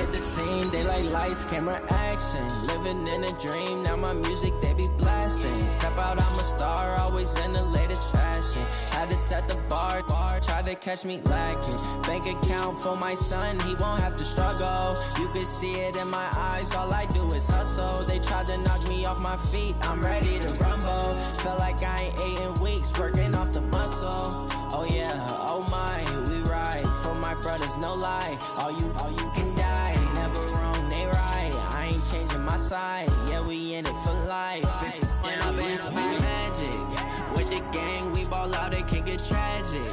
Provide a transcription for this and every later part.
at the scene, they like lights, camera, action. Living in a dream, now my music, they be blasting. Step out, I'm a star, always in the latest fashion. Had to set the bar, try to catch me lacking. Bank account for my son, he won't have to struggle. You can see it in my eyes, all I do is hustle. They tried to knock me off my feet, I'm ready to rumble. Felt like I ain't ate in weeks, working off the muscle. Oh yeah, oh my, we ride for my brothers, no lie. All you can die, never wrong, they right. I ain't changing my side, yeah, we in it for life. And I've been magic. With the gang, we ball out, it can get tragic.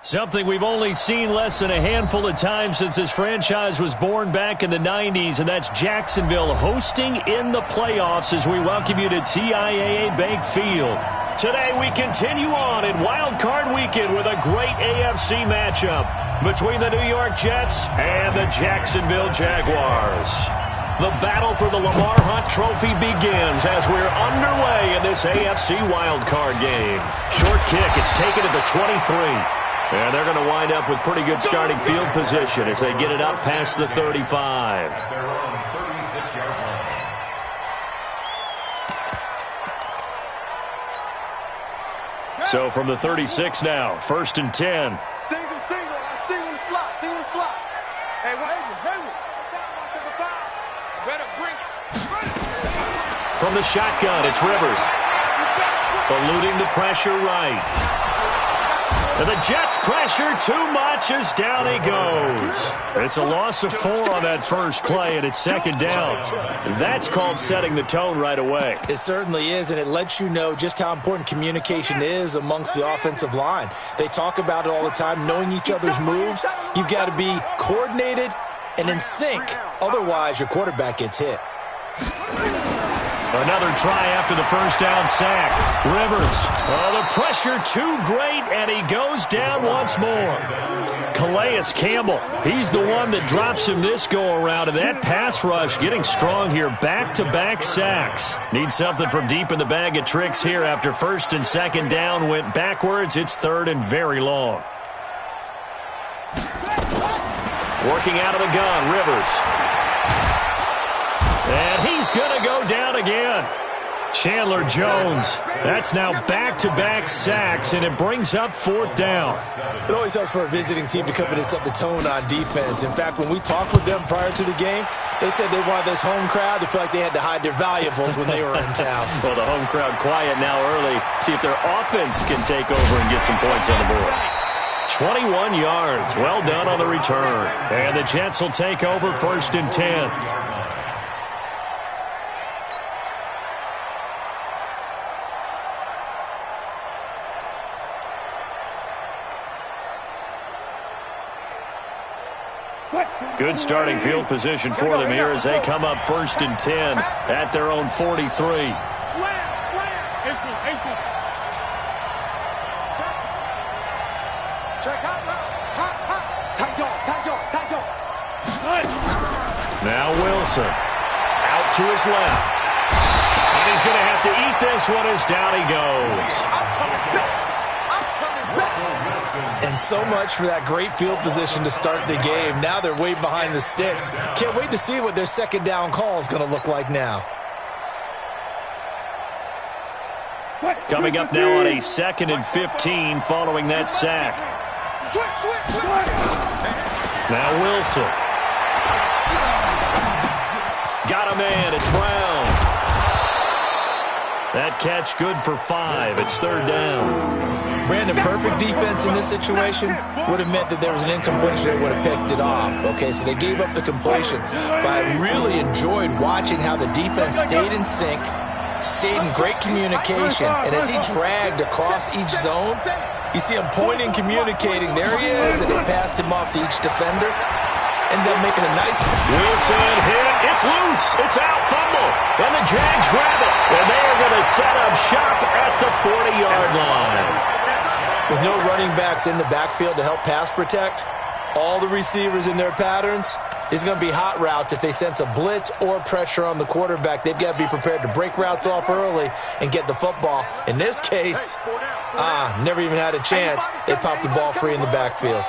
Something we've only seen less than a handful of times since this franchise was born back in the 90s, and that's Jacksonville hosting in the playoffs as we welcome you to TIAA Bank Field. Today we continue on in Wild Card Weekend with a great AFC matchup between the New York Jets and the Jacksonville Jaguars. The battle for the Lamar Hunt Trophy begins as we're underway in this AFC Wild Card game. Short kick, it's taken at the 23. And they're going to wind up with pretty good starting field position as they get it up past the 35. So from the 36 now, 1st and 10. Single. I single the slot. Hey, Hayward. Better bring it. From the shotgun, it's Rivers. Eluding the pressure right. And the Jets pressure too much as down he goes. It's a loss of 4 on that first play, and it's 2nd down. That's called setting the tone right away. It certainly is, and it lets you know just how important communication is amongst the offensive line. They talk about it all the time, knowing each other's moves. You've got to be coordinated and in sync. Otherwise, your quarterback gets hit. Another try after the first down sack. Rivers. Oh, the pressure too great, and he goes down once more. Calais Campbell, he's the one that drops him this go-around, and that pass rush getting strong here. Back-to-back sacks. Need something from deep in the bag of tricks here after 1st and 2nd down went backwards. It's 3rd and very long. Working out of the gun, Rivers. And he's going to go down again. Chandler Jones. That's now back-to-back sacks, and it brings up 4th down. It always helps for a visiting team to come in and set the tone on defense. In fact, when we talked with them prior to the game, they said they wanted this home crowd to feel like they had to hide their valuables when they were in town. Well, the home crowd quiet now early. See if their offense can take over and get some points on the board. 21 yards. Well done on the return. And the Jets will take over 1st and 10. Good starting field position for them here as they come up 1st and 10 at their own 43. Slam. Check out. Tight dog. Now Wilson out to his left. And he's going to have to eat this one as down he goes. And so much for that great field position to start the game. Now they're way behind the sticks. Can't wait to see what their 2nd down call is going to look like now. Coming up now on a 2nd and 15 following that sack. Now Wilson. Got a man. It's Brown. That catch good for 5. It's 3rd down. Brandon, perfect defense in this situation would have meant that there was an incompletion. They would have picked it off. Okay, so they gave up the completion. But I really enjoyed watching how the defense stayed in sync, stayed in great communication, and as he dragged across each zone, you see him pointing, communicating. There he is, and they passed him off to each defender. Ended up making a nice... Wilson hit. It's loose. It's out. Fumble. And the Jags grab it. And they are going to set up shop at the 40-yard line. With no running backs in the backfield to help pass protect, all the receivers in their patterns, it's going to be hot routes if they sense a blitz or pressure on the quarterback. They've got to be prepared to break routes off early and get the football. In this case, never even had a chance. They popped the ball free in the backfield.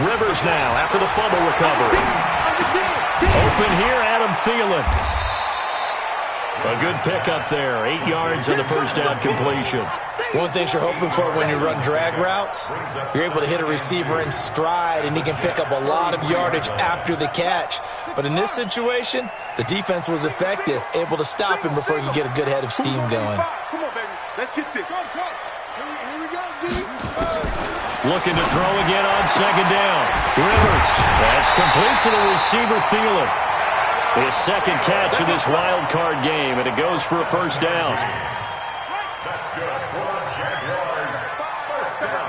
Rivers now after the fumble recovery. Open here, Adam Thielen. A good pickup there. 8 yards on the first down completion. One thing you're hoping for when you run drag routes, you're able to hit a receiver in stride, and he can pick up a lot of yardage after the catch. But in this situation, the defense was effective, able to stop him before he could get a good head of steam going. Come on, baby. Let's get this. Here we go, D. Looking to throw again on second down. Rivers. That's complete to the receiver, Thielen. His second catch of this wild card game, and it goes for a first down. That's good for Jaguars. First down.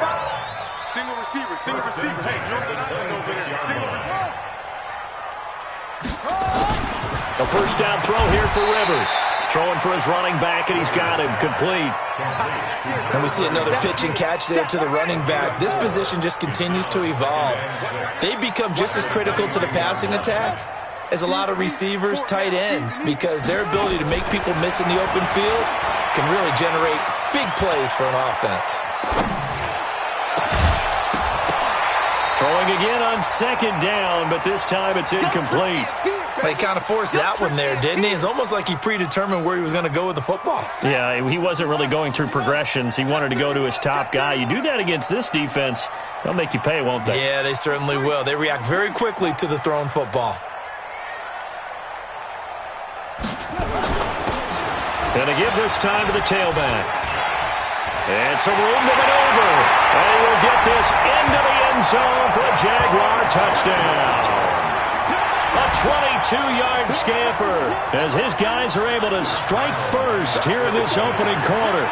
Single receiver, single receiver. Hey, single receiver. A first down throw here for Rivers. Throwing for his running back, and he's got him complete. And we see another pitch and catch there to the running back. This position just continues to evolve. They become just as critical to the passing attack as a lot of receivers, tight ends, because their ability to make people miss in the open field can really generate big plays for an offense. Throwing again on second down, but this time it's incomplete. He kind of forced that one there, didn't he? It's almost like he predetermined where he was going to go with the football. Yeah, he wasn't really going through progressions. He wanted to go to his top guy. You do that against this defense, they'll make you pay, won't they? Yeah, they certainly will. They react very quickly to the thrown football. Going to give this time to the tailback. And some room to maneuver. And he will get this into the end zone for a Jaguar touchdown. A 22-yard scamper as his guys are able to strike first here in this opening quarter.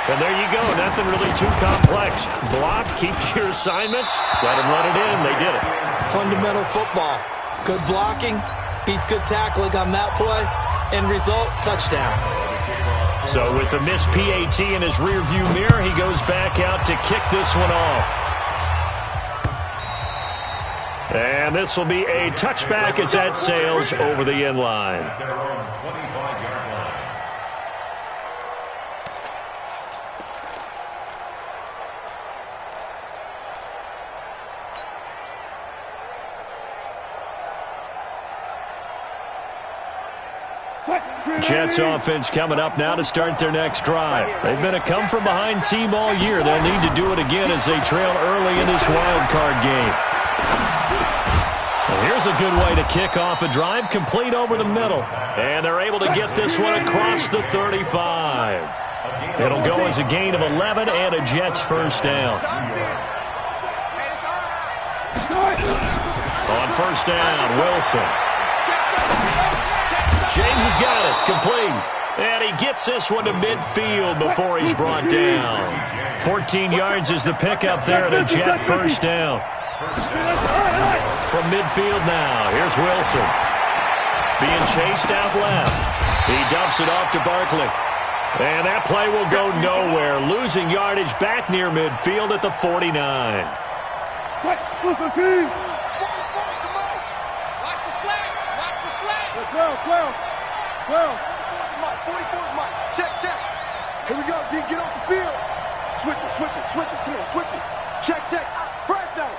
And there you go. Nothing really too complex. Block, keep your assignments, let them run it in. They did it. Fundamental football. Good blocking beats good tackling on that play. End result, touchdown. So with the missed PAT in his rearview mirror, he goes back out to kick this one off. And this will be a touchback as that sails over the end line. Jets offense coming up now to start their next drive. They've been a come-from-behind team all year. They'll need to do it again as they trail early in this wild card game. Well, here's a good way to kick off a drive, complete over the middle. And they're able to get this one across the 35. It'll go as a gain of 11 and a Jets first down. On first down, Wilson. James has got it, complete. And he gets this one to midfield before he's brought down. 14 yards is the pickup there at a Jet first down. From midfield now, here's Wilson. Being chased out left. He dumps it off to Barkley. And that play will go nowhere. Losing yardage back near midfield at the 49. Watch the slack. 12. 44's Mike. Check. Here we go, D. Get off the field. Switch it. Come on, switch it. Check. Fresh down.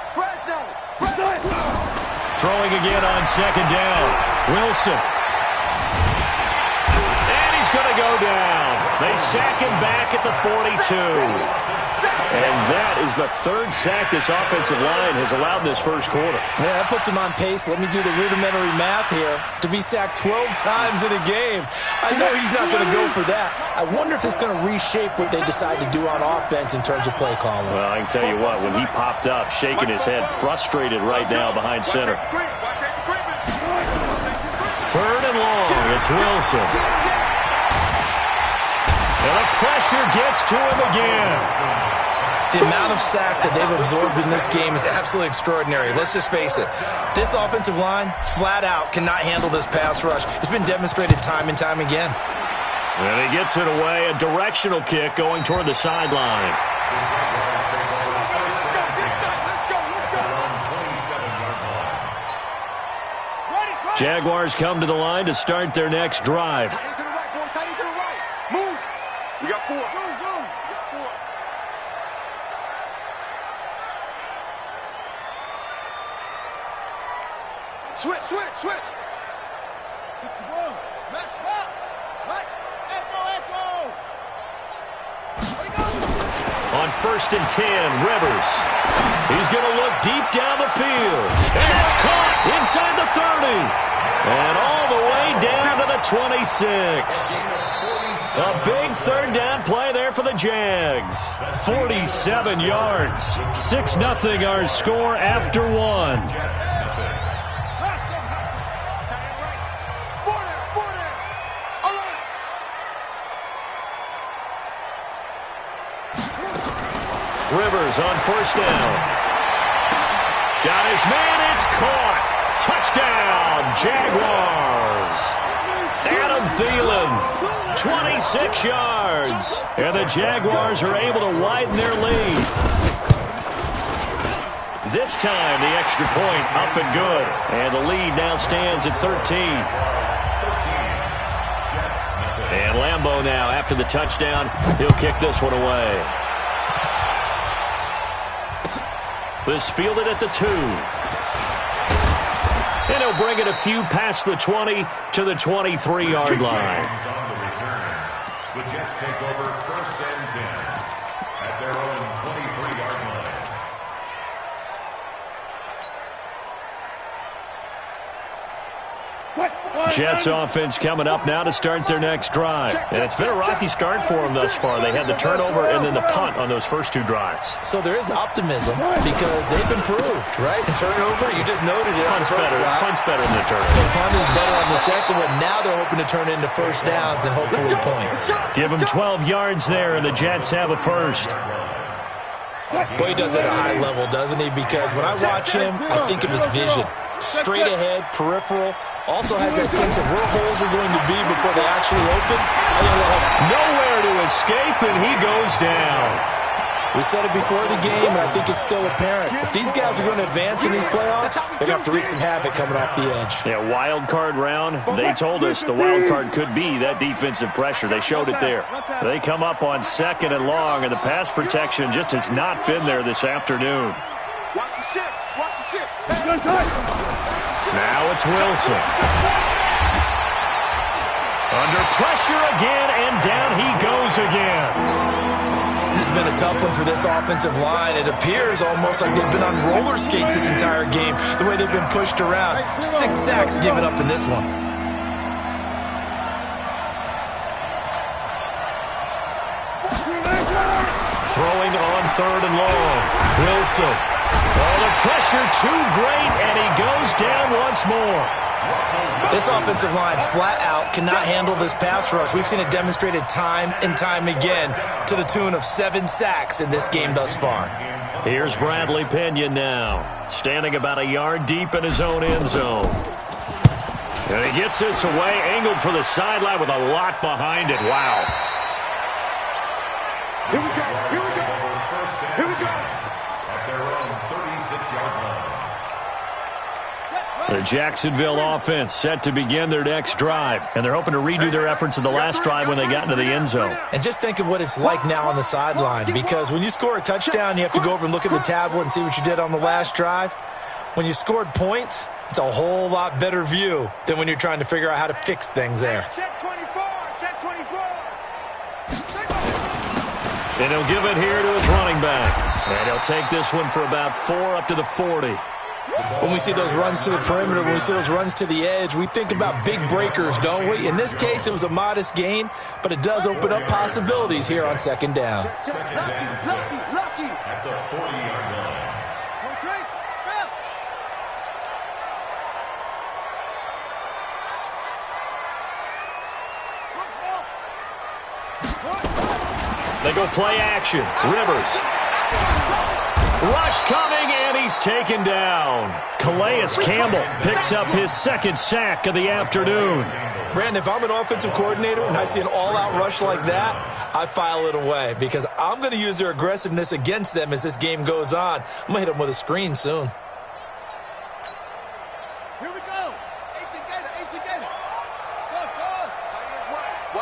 Throwing again on second down. Wilson. And he's going to go down. They sack him back at the 42. And that is the third sack this offensive line has allowed in this first quarter. Yeah, that puts him on pace. Let me do the rudimentary math here. To be sacked 12 times in a game. I know he's not going to go for that. I wonder if it's going to reshape what they decide to do on offense in terms of play calling. Well, I can tell you what, when he popped up, shaking his head, frustrated right now behind center. Third and long, it's Wilson. And the pressure gets to him again. The amount of sacks that they've absorbed in this game is absolutely extraordinary. Let's just face it. This offensive line, flat out, cannot handle this pass rush. It's been demonstrated time and time again. And he gets it away. A directional kick going toward the sideline. Jaguars come to the line to start their next drive. Tight to the right, boy. Tight to the right. Move. We got 4. Move. switch, switch. 61. Match box. Right. Echo, echo. On 1st and 10, Rivers. He's going to look deep down the field. And that's caught inside the 30. And all the way down to the 26. A big 3rd down play there for the Jags. 47 yards. 6-0 our score after 1. Rivers on 1st down. Got his man, it's caught. Touchdown, Jaguars. Adam Thielen, 26 yards. And the Jaguars are able to widen their lead. This time, the extra point up and good. And the lead now stands at 13. And Lambeau now, after the touchdown, he'll kick this one away. This fielded at the 2. And he'll bring it a few past the 20 to the 23-yard line. The Jets take over 1st and 10 at their own 23-yard line. Jets offense coming up now to start their next drive. And it's been a rocky start for them thus far. They had the turnover and then the punt on those first 2 drives. So there is optimism because they've improved, right? Turnover, you just noted it. Punt's better than the turnover. The punt is better on the second one. Now they're hoping to turn into 1st downs and hopefully points. Give them 12 yards there, and the Jets have a 1st. Boy, he does it at a high level, doesn't he? Because when I watch him, I think of his vision. Straight ahead, peripheral. Also has that sense of where holes are going to be before they actually open. Nowhere to escape, and he goes down. We said it before the game, and I think it's still apparent. If these guys are going to advance in these playoffs, they're going to have to wreak some havoc coming off the edge. Yeah, wild card round. They told us the wild card could be that defensive pressure. They showed it there. They come up on 2nd and long, and the pass protection just has not been there this afternoon. Watch the ship. Watch the ship. Now it's Wilson. Under pressure again, and down he goes again. This has been a tough one for this offensive line. It appears almost like they've been on roller skates this entire game, the way they've been pushed around. 6 sacks given up in this one. Throwing on 3rd and long. Wilson. Oh, the pressure too great, and he goes down once more. This offensive line flat out cannot handle this pass rush. We've seen it demonstrated time and time again to the tune of 7 sacks in this game thus far. Here's Bradley Pinion now, standing about a yard deep in his own end zone. And he gets this away, angled for the sideline with a lot behind it. Wow. Here we go. Here we go. Here we go. At their own 36-yard line. The Jacksonville offense set to begin their next drive, and they're hoping to redo their efforts in the last drive when they got into the end zone. And just think of what it's like now on the sideline, because when you score a touchdown, you have to go over and look at the tablet and see what you did on the last drive. When you scored points, it's a whole lot better view than when you're trying to figure out how to fix things there. Check 24. Check 24. And he'll give it here to his running back. And he'll take this one for about 4 up to the 40. When we see those runs to the perimeter, when we see those runs to the edge, we think about big breakers, don't we? In this case, it was a modest gain, but it does open up possibilities here on 2nd down. Lucky. At the 40-yard line. They go play action. Rivers. Rush coming, and he's taken down. Calais Campbell picks up his 2nd sack of the afternoon. Brandon, if I'm an offensive coordinator and I see an all-out rush like that, I file it away because I'm going to use their aggressiveness against them as this game goes on. I'm going to hit them with a screen soon.